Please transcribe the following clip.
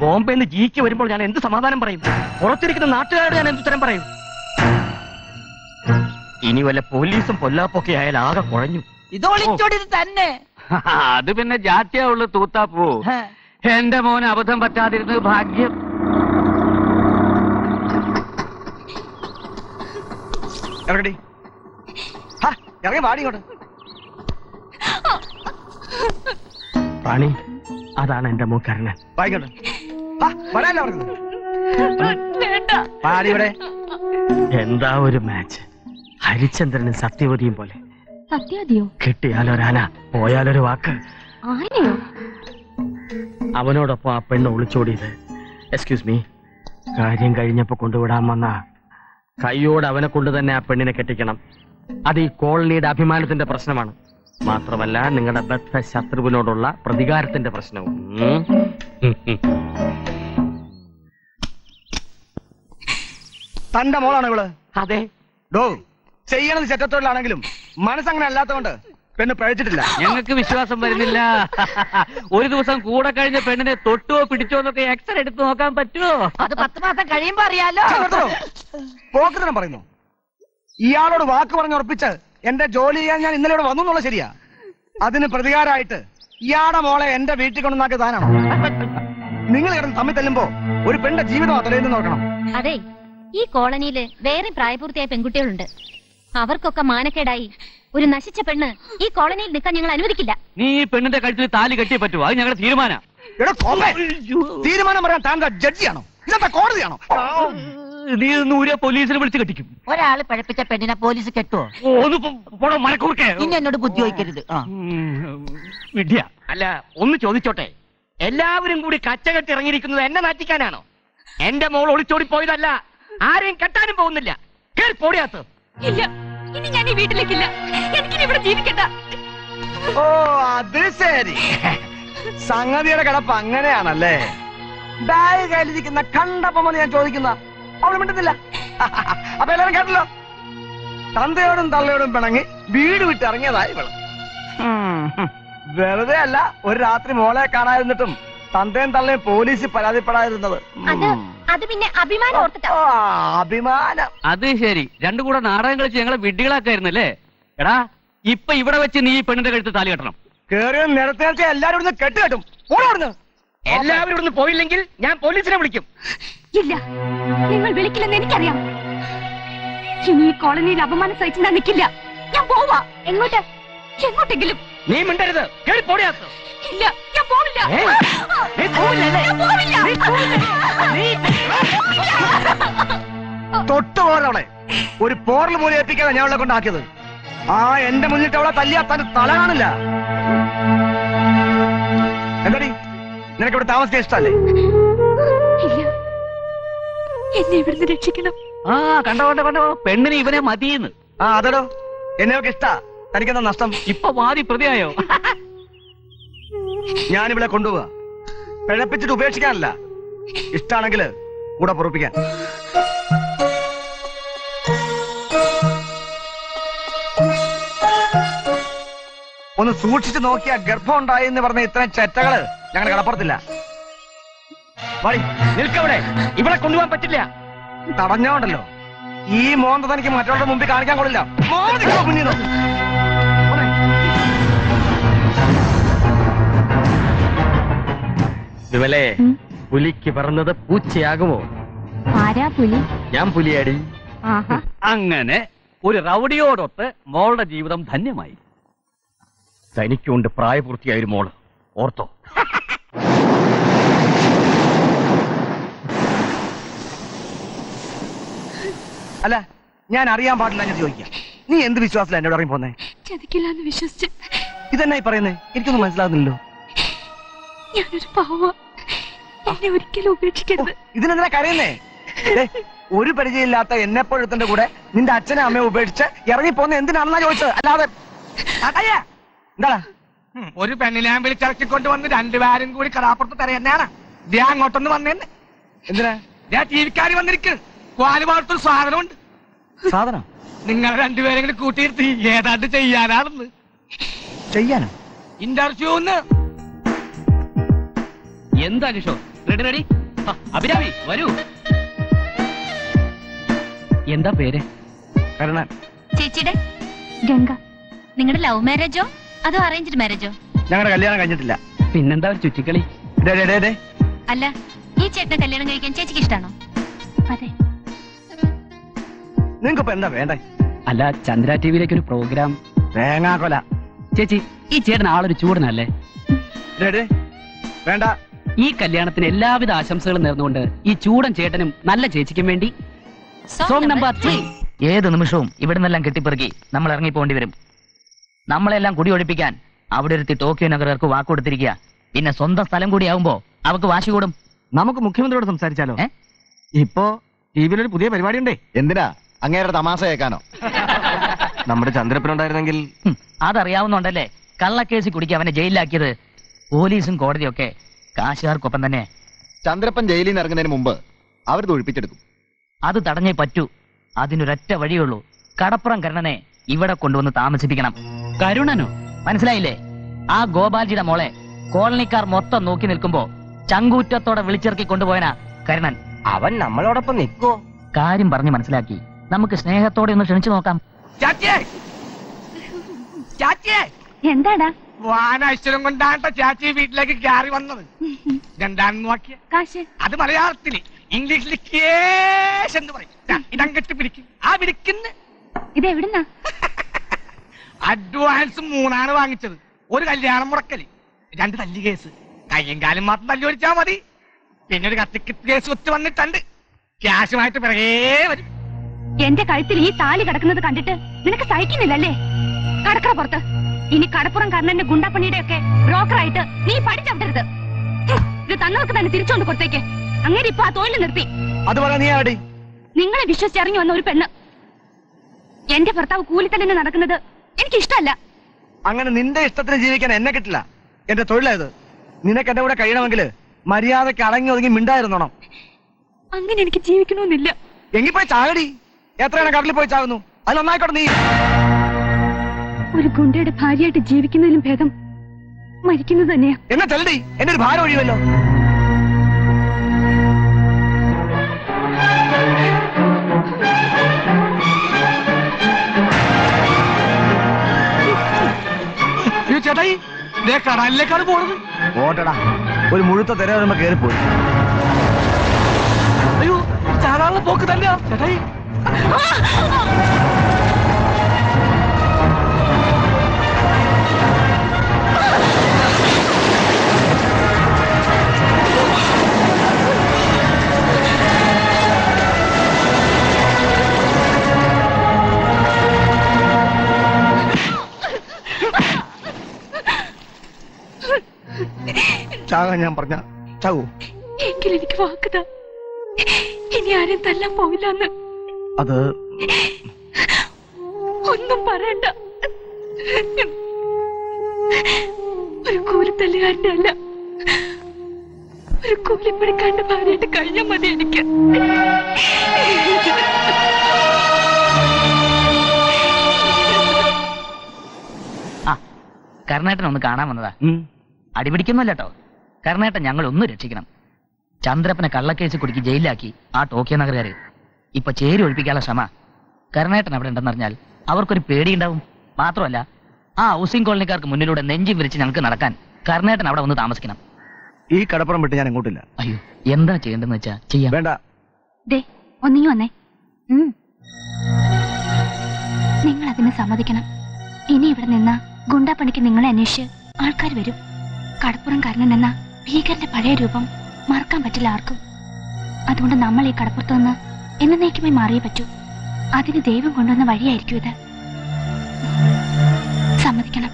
ബോംബെന്ന് ജിക്ക് വരുമ്പോൾ ഞാൻ എന്ത് സമാധാനം പറയും? പുറത്തിരിക്കുന്ന നാട്ടുകാരോട് ഞാൻ എന്തുത്തരം പറയും? ഇനി വല്ല പോലീസും പൊല്ലാപ്പൊക്കെ ആയാൽ ആകെ കുഴഞ്ഞു. ഇതോളിച്ചോടി തന്നെ. അത് പിന്നെ ജാത്യാവുള്ള തൂത്താപ്പൂ. എന്റെ മോന് അബദ്ധം പറ്റാതിരുന്നത് ഭാഗ്യം. ഇറങ്ങടി, ഇറങ്ങി വാടി ഇങ്ങോട്ട്. റാണി, അതാണ് എന്റെ മൂക്കരണ്ണൻ. വായിക്കോട്ടെ, വരാനല്ല പറഞ്ഞത്. പാടിയുടെ എന്താ ഒരു മാച്ച്! ഹരിചന്ദ്രനും സത്യവതിയും പോലെ. സത്യവതിയോ? കിട്ടിയാലൊരാന, പോയാലൊരു വാക്ക്. ആനയോ? അവനോടൊപ്പം ആ പെണ്ണ് ഒളിച്ചോടിയത്. എക്സ്ക്യൂസ് മീ, കാര്യം കഴിഞ്ഞപ്പോ കൊണ്ടുവിടാൻ വന്ന കൈയോട് അവനെ കൊണ്ട് തന്നെ ആ പെണ്ണിനെ കെട്ടിക്കണം. അത് ഈ കോളനിയുടെ അഭിമാനത്തിന്റെ പ്രശ്നമാണ്. മാത്രമല്ല നിങ്ങളുടെ ബദ്ധ ശത്രുവിനോടുള്ള പ്രതികാരത്തിന്റെ പ്രശ്നവും. തന്റെ മോളാണ് ഇവള്? അതെ. ഡോ, ചെയ്യണത് ചെറ്റത്തൊഴിലാണെങ്കിലും മനസ്സങ്ങനെ അല്ലാത്തതുകൊണ്ട് പെണ്ണ് പഴിച്ചിട്ടില്ല. ഞങ്ങൾക്ക് വിശ്വാസം വരുന്നില്ല. ഒരു ദിവസം കൂടെ കഴിഞ്ഞ പെണ്ണിനെ തൊട്ടോ പിടിച്ചോ എന്നൊക്കെ എക്സ്റേ എടുത്ത് നോക്കാൻ പറ്റുമോ? അത് 10 മാസം കഴിയുമ്പോ അറിയാലോ. പോക്കത്തിനും പറയുന്നു. ഇയാളോട് വാക്ക് പറഞ്ഞ് ഉറപ്പിച്ച് എന്റെ ജോലി ചെയ്യാൻ ഞാൻ ഇന്നലെ ഇവിടെ വന്നു എന്നുള്ള ശരിയാ. അതിന് പ്രതികാരമായിട്ട് ഇയാളുടെ മോളെ എന്റെ വീട്ടിൽ കൊണ്ടുവന്നാക്കിയ താനാണോ? നിങ്ങൾ കിടന്ന് തമ്മിൽ തല്ലുമ്പോ ഒരു പെണ്ണിന്റെ ജീവിതം തലേന്ന് നോക്കണം. അതെ, ഈ കോളനിയില് വേറെ പ്രായപൂർത്തിയായ പെൺകുട്ടികളുണ്ട്. അവർക്കൊക്കെ മാനക്കേടായി ഒരു നശിച്ച പെണ്ണ് ഈ കോളനിയിൽ നിൽക്കാൻ ഞങ്ങൾ അനുവദിക്കില്ല. നീ ഈ പെണ്ണിന്റെ കഴുത്തിൽ താലി കെട്ടിയേ പറ്റുമോ? അത് ഞങ്ങളുടെ തീരുമാനം. തീരുമാനം പറയാൻ താങ്കൾ ജഡ്ജിയാണോ? ഇതെന്താ കോടതിയാണോ? നീ ഊരെ പോലീസിനെ വിളിച്ച് കെട്ടിക്കും. ഒരാള് പഴപ്പിച്ച പെണ്ണിനെ പോലീസ് കെട്ടുവോ? ഇനി എന്നോട് ബുദ്ധി ചോദിക്കരുത്. വിദ്യ അല്ല, ഒന്ന് ചോദിച്ചോട്ടെ, എല്ലാവരും കൂടി കച്ചകെട്ടി ഇറങ്ങിയിരിക്കുന്നത് എന്നെ നാറ്റിക്കാനാണോ? എന്റെ മോൾ ഒളിച്ചോടി പോയതല്ല, ആരെയും കെട്ടാനും പോകുന്നില്ല. കേറി പോടിയാത്ത്. ഇല്ല, ഇനി ഞാൻ ഈ വീട്ടിലേക്കില്ല. എനിക്കിനി ഇവിടെ ജീവിക്കണ്ട. ഓ, അത് ശരി. സംഗതിയുടെ കിടപ്പ് അങ്ങനെയാണല്ലേ? ബാഗ് കയ്യിലിരിക്കുന്ന കണ്ടപ്പം ഞാൻ ചോദിക്കുന്ന അവള് മിണ്ടുന്നില്ല. അപ്പൊ എല്ലാരും കേട്ടല്ലോ, തന്തയോടും തള്ളയോടും പിണങ്ങി വീട് വിട്ട് ഇറങ്ങിയതായി ഇവള്. വെറുതെ അല്ല ഒരു രാത്രി മോളെ കാണാതിരുന്നിട്ടും തന്തയും തള്ളയും പോലീസിൽ പരാതിപ്പെടാതിരുന്നത്. അത് പിന്നെ അഭിമാനം ഓർത്തിട്ടാ. അഭിമാനം. അത് ശരി. രണ്ടു കൂടെ നാടകം കളിച്ച് ഞങ്ങളെ വിഡ്ഢികളാക്കായിരുന്നല്ലേ? എടാ, ഇപ്പൊ ഇവിടെ വെച്ച് നീ പെണ്ണിന്റെ കഴുത്ത് താലി കെട്ടണം. കേറിയ നേരത്തെ എല്ലാരും ഇവിടുന്ന് കെട്ടുകെട്ടും. ഓടോടുന്ന് എല്ലാവരും ഇവിടുന്ന് പോയില്ലെങ്കിൽ ഞാൻ പോലീസിനെ വിളിക്കും. ഇല്ല, നിങ്ങൾ വിളിക്കില്ലെന്ന് എനിക്കറിയാം. ഇനി ഈ കോളനിയിൽ അപമാനം സഹിച്ചാ നിൽക്കില്ല. ഞാൻ പോവാ. എങ്ങോട്ട്? എങ്ങോട്ടെങ്കിലും. നീ മിണ്ടരുത്. കേറി പോടിയാത്ത്. ഇല്ല, ഞാൻ പോവില്ല. തൊട്ടുപോലവളെ ഒരു പോറൽ മൂലം ഏൽപ്പിക്കാതെ ഞാൻ അവളെ കൊണ്ടാക്കിയത്. ആ എന്റെ മുന്നിട്ട് അവളെ തല്ലിയാ തന്റെ തല കാണില്ല. എന്താടി, നിനക്ക് ഇവിടെ താമസിക്കാൻ ഇഷ്ടല്ലേ? എന്നെ ഇവിടുന്ന് രക്ഷിക്കണം. കണ്ടോ കണ്ടോ കണ്ടോ, പെണ്ണിന് ഇവനെ മതിയെന്ന്. അതടോ, എന്നെയൊക്കെ ഇഷ്ടാ. തനിക്കെന്താ നഷ്ടം? ഇപ്പൊ വാദി പ്രതിയായോ? ഞാനിവിടെ കൊണ്ടുപോവാ. പിഴപ്പിച്ചിട്ട് ഉപേക്ഷിക്കാനല്ല, ഇഷ്ടാണെങ്കിൽ കൂടെ പൊറുപ്പിക്കാൻ. ഒന്ന് സൂക്ഷിച്ചു നോക്കിയാ ഗർഭം ഉണ്ടായി എന്ന് പറഞ്ഞ ഇത്രയും ചെറ്റകള് ഞങ്ങളുടെ കടപ്പുറത്തില്ല. വഴി നിൽക്കവിടെ. ഇവിടെ കൊണ്ടുപോകാൻ പറ്റില്ല. തടഞ്ഞോണ്ടല്ലോ. ഈ മോന്ത തനിക്ക് മറ്റുള്ളവരുടെ മുമ്പിൽ കാണിക്കാൻ കൊള്ളില്ല. വിമലേ, പുലിക്ക് പറഞ്ഞത് പൂച്ചയാകുമോ? ആരാ പുലി? ഞാൻ പുലിയാടി. അങ്ങനെ ഒരു റൗഡിയോടൊത്ത് മോളുടെ ജീവിതം ധന്യമായി. തനിക്കുണ്ട് പ്രായപൂർത്തിയായൊരു മോള്, ഓർത്തോ? അല്ല, ഞാൻ അറിയാൻ പാടില്ല ഞാൻ ചോദിക്കാം. നീ എന്ത് വിശ്വാസത്തിലാണ് എന്നോട് ഇറങ്ങി പോന്നേ? ചതിക്കില്ലാന്ന് വിശ്വസിച്ച്. ഇതെന്നായി പറയുന്നേ? എനിക്കൊന്നും മനസ്സിലാകുന്നില്ലല്ലോ. ഞാനൊരു പാവ, എന്നെ ഒരിക്കലും ഉപേക്ഷിക്കരുത്. ഇതിനെന്തിനാ കരയുന്നേ? ഒരു പരിചയമില്ലാത്ത എന്നെപ്പോഴത്തിന്റെ കൂടെ നിന്റെ അച്ഛനെ അമ്മയെ ഉപേക്ഷിച്ച് ഇറങ്ങിപ്പോന്ന എന്തിനാണെന്നാ ചോദിച്ചത്. അല്ലാതെ എന്താ ഒരു പെണ്ണിനെ വിളിച്ചിറക്കിക്കൊണ്ട് വന്ന് രണ്ടുപേരും കൂടി കടാപ്പുറത്ത് തരയെന്നാണ് ഞാൻ അങ്ങോട്ടൊന്ന് വന്നേന്ന്. എന്തിനാ? ഞാൻ ടിവിക്കാരി വന്നിരിക്കുന്നു. ക്വാലി വളർത്തൊരു സാധനമുണ്ട്. സാധനം നിങ്ങൾ രണ്ടുപേരും കൂടി കൂട്ടിയിരുത്തി ഏതാണ്ട് ചെയ്യാനാണെന്ന്. ചെയ്യാനോ? ഇന്റർവ്യൂന്ന്. എന്താ കിഷോർ, റെഡി റെഡി. അഭിരാമി വരൂ. എന്താ പേര്? കരുണൻ. ചേച്ചിയുടെ ഗംഗ. നിങ്ങളുടെ ലവ് മാരേജോ അതോ അറേഞ്ച്ഡ് മാരേജോ? ഞങ്ങളുടെ കല്യാണം കഴിഞ്ഞിട്ടില്ല. പിന്നെന്താ ഒരു ചുറ്റിക്കളി? അല്ല, ഈ ചേട്ടനെ കല്യാണം കഴിക്കാൻ ചേച്ചിക്ക് ഇഷ്ടാണോ? അതെ. നിങ്ങൾക്കിപ്പോ എന്താ വേണ്ടേ? അല്ല, ചന്ദ്ര ടിവിയിലേക്ക് ഒരു പ്രോഗ്രാം. തേങ്ങാക്കൊല. ചേച്ചി, ഈ ചേട്ടൻ ആളൊരു ചൂടനല്ലേ? വേണ്ട. ഈ കല്യാണത്തിന് എല്ലാവിധ ആശംസകളും നേർന്നുകൊണ്ട് ഈ ചൂടൻ ചേട്ടനും നല്ല ചേച്ചിക്കും വേണ്ടി സോങ് നമ്പർ 3. ഏത് നിമിഷവും ഇവിടെ നിന്നെല്ലാം കെട്ടിപ്പെറുക്കി നമ്മൾ ഇറങ്ങി പോകേണ്ടി വരും. നമ്മളെല്ലാം കുടിയൊഴിപ്പിക്കാൻ അവിടെ ഒരുത്തി ടോക്കിയോ നഗരർക്ക് വാക്കുകൊടുത്തിരിക്കുക. പിന്നെ സ്വന്തം സ്ഥലം കൂടി ആവുമ്പോ അവർക്ക് വാശി കൂടും. നമുക്ക് മുഖ്യമന്ത്രിയോട് സംസാരിച്ചാലോ? ഇപ്പോ ടിവിയിലൊരു പുതിയ പരിപാടി ഉണ്ടേ. എന്തിനാ അങ്ങേരുടെ തമാശ കേൾക്കാനോ? നമ്മുടെ ചന്ദ്രപ്പനുണ്ടായിരുന്നെങ്കിൽ. അതറിയാവുന്നുണ്ടല്ലേ കള്ളക്കേസിൽ കുടിക്കുക അവനെ ജയിലിലാക്കിയത്. പോലീസും കോടതിയൊക്കെ കാശുകാർക്കൊപ്പം തന്നെ. ചന്ദ്രപ്പൻ ജയിലിൽ നിന്ന് ഇറങ്ങുന്നതിന് മുമ്പ് അവർ തൊഴിപ്പിച്ചെടുക്കും. അത് തടഞ്ഞേ പറ്റൂ. അതിനൊരൊറ്റ വഴിയുള്ളൂ. കടപ്പുറം കരുണനെ ഇവിടെ കൊണ്ടുവന്ന് താമസിപ്പിക്കണം. കരുണനോ? മനസ്സിലായില്ലേ? ആ ഗോപാൽജിയുടെ മോളെ കോളനിക്കാർ മൊത്തം നോക്കി നിൽക്കുമ്പോ ചങ്കൂറ്റത്തോടെ വിളിച്ചിറക്കി കൊണ്ടുപോയനാ കരുണൻ. അവൻ നമ്മളോടൊപ്പം നിൽക്കോ? കാര്യം പറഞ്ഞ് മനസ്സിലാക്കി നമുക്ക് സ്നേഹത്തോടെ ഒന്ന് ക്ഷണിച്ചു നോക്കാം. എന്താടാ? വാനൈശ്വര്യം കൊണ്ടാണ് ചാച്ചി വീട്ടിലേക്ക് കയറി വന്നത്. രണ്ടാണെന്ന് നോക്കിയ കാശ് അത് മലയാളത്തില്, ഇംഗ്ലീഷിൽ കേശ് എന്ന് പറയും. ഇതങ്ങട്ട് പിടിക്കും. ആ പിടിക്കുന്ന ഇതെവിടുന്നാ? അഡ്വാൻസ് 3 വാങ്ങിച്ചത്. ഒരു കല്യാണം മുടക്കല്, 2 തല്ലി കേസ്. കയ്യും കാലും മാത്രം തല്ലി ഒഴിച്ചാ മതി. പിന്നെ ഒരു കത്തിക്കിട്ട് കേസ് ഒത്തു വന്നിട്ടുണ്ട്. ക്യാഷുമായിട്ട് പിറകേ വരും. എന്റെ കഴുത്തിൽ ഈ താലി കിടക്കുന്നത് കണ്ടിട്ട് നിനക്ക് സഹിക്കുന്നില്ലല്ലേ? കടക്കറ പുറത്ത്. ഇനി കടപ്പുറം കാരനെ ഗുണ്ടാപ്പണിയുടെ ഒക്കെ ബ്രോക്കറായിട്ട് നീ പഠിച്ചവിടരുത്. ഇത് തന്നവർക്ക് തന്നെ തിരിച്ചുകൊണ്ട് കൊടുത്തേക്ക്. അങ്ങനെ ഇപ്പൊ ആ തൊഴിൽ നിർത്തി. അതുപോലെ നീ ആടി. നിങ്ങളെ വിശ്വസിച്ചിറങ്ങി വന്ന ഒരു പെണ്ണ്. എന്റെ ഭർത്താവ് കൂലിത്തന്നെ നടക്കുന്നത് എനിക്ക് ഇഷ്ടമല്ല. അങ്ങനെ നിന്റെ ഇഷ്ടത്തിന് ജീവിക്കാൻ എന്നെ കിട്ടില്ല. എന്റെ തൊഴിലായത്. നിനക്ക് എന്റെ കൂടെ കഴിയണമെങ്കിൽ മര്യാദക്ക് അടങ്ങി ഒതുങ്ങി മിണ്ടായിരുന്നോണം. അങ്ങനെ എനിക്ക് ജീവിക്കണമെന്നില്ല. എങ്കിൽ പോയി ചാകടി. എത്രയാണ് കടലിൽ പോയി ചാകുന്നു. അത് നന്നായിക്കോട്ടെ. നീ ഒരു ഗുണ്ടയുടെ ഭാര്യയായിട്ട് ജീവിക്കുന്നതിലും ഭേദം മരിക്കുന്നത് തന്നെയാ. എന്നാ ചെല്ലടി. എന്റെ ഒരു ഭാരം ഒഴിയുമല്ലോ. ചേട്ടായി കടലിലേക്കാണ് പോണത്. ഓട്ടടാ. ഒരു മുഴുത്ത തിര വരുമ്പോ കേറിപ്പോയി. അയ്യോ, ചാടാനുള്ള പോക്ക് തന്നെയാ ചേട്ടായി. ചാകാൻ ഞാൻ പറഞ്ഞ ചാവൂ. എങ്കിലും എനിക്ക് വാക്കുതാ, ഇനി ആരും തല്ലാൻ പോവില്ലെന്ന്. അത് ഒന്നും പറയണ്ട. ഒരു കൂലിത്തല്ലുകാരന്റെ അല്ല, ഒരു കൂലിപ്പണിക്കാരന്റെ ഭാര്യയായിട്ട് കഴിഞ്ഞാൽ മതി എനിക്ക്. കരുണേട്ടൻ ഒന്ന് കാണാൻ വന്നതാ. അടിപിടിക്കുന്നല്ല കേട്ടോ. കരുണേട്ടൻ ഞങ്ങൾ ഒന്ന് രക്ഷിക്കണം. ചന്ദ്രപ്പനെ കള്ളക്കേസ് കുടുക്കി ജയിലിലാക്കി ആ ടോക്കിയോ നഗരക്കാര്. ഇപ്പൊ ചേരി ഒഴിപ്പിക്കാനുള്ള ശ്രമ. കരുണേട്ടൻ അവിടെ ഉണ്ടെന്നറിഞ്ഞാൽ അവർക്കൊരു പേടിയുണ്ടാവും. മാത്രമല്ല ആ ഹൗസിംഗ് കോളനിക്കാർക്ക് മുന്നിലൂടെ നെഞ്ചും വിരിച്ച് ഞങ്ങൾക്ക് നടക്കാൻ കരുണേട്ടൻ അവിടെ വന്ന് താമസിക്കണം. ഈ കടപ്പുറം വിട്ട് ഞാൻ എങ്ങോട്ടില്ല. അയ്യോ, എന്താ ചെയ്യേണ്ടെന്ന് വെച്ചാ ചെയ്യാം. വേണ്ട. ഒന്നിങ്ങി വന്നേ. നിങ്ങൾ അതിന് സമ്മതിക്കണം. ഇനി ഇവിടെ നിന്ന ഗുണ്ടാപ്പണിക്ക് നിങ്ങളെ അന്വേഷിച്ച് ആൾക്കാർ വരും. കടപ്പുറം കാരനൻ എന്ന ഭീകരന്റെ പഴയ രൂപം മറക്കാൻ പറ്റില്ല ആർക്കും. അതുകൊണ്ട് നമ്മൾ ഈ കടപ്പുറത്ത് നിന്ന് എന്നേക്കുമായി മാറിയേ പറ്റൂ. അതിന് ദൈവം കൊണ്ടുവന്ന വഴിയായിരിക്കും ഇത്. സമ്മതിക്കണം.